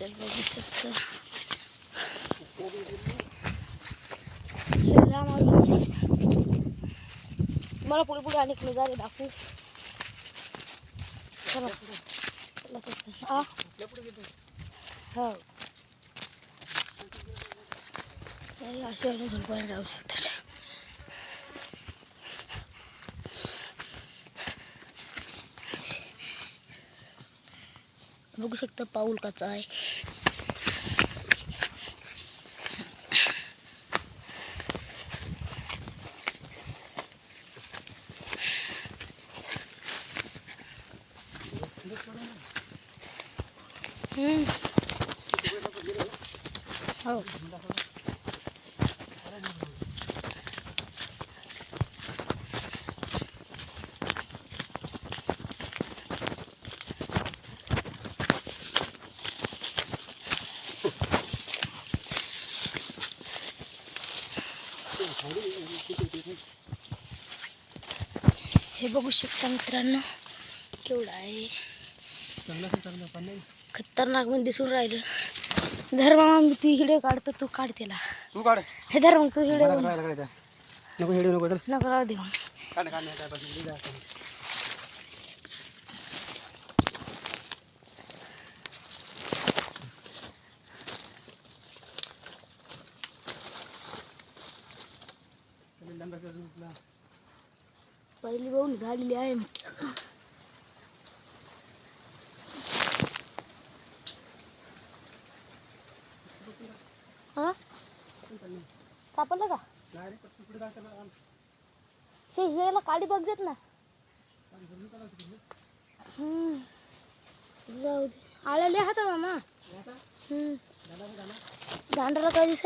आपल्याला बघू शकता मला पुढे पुढे अनेक नजारे दाखवू. चला हो असे झोपायला राहू शकतात. बघू शकता पाऊल कसा आहे. हो हे बघू शकता मित्रांनो केवढा आहे. खतरनाक पण दिसून राहिलं. धर मामा मी तू हिडे काढतो तू काढ त्याला. तू काढ हे धर मग तू हिडे नको हिडू नको नको राहू दे मग. काढ काढ काय पासून पहिली बघून झालेली आहे मित्रांनो. हा सापडलं का हेला काडी बघत ना. जाऊ दे आळ्याले हाता मामा. दांडाला काय दिसत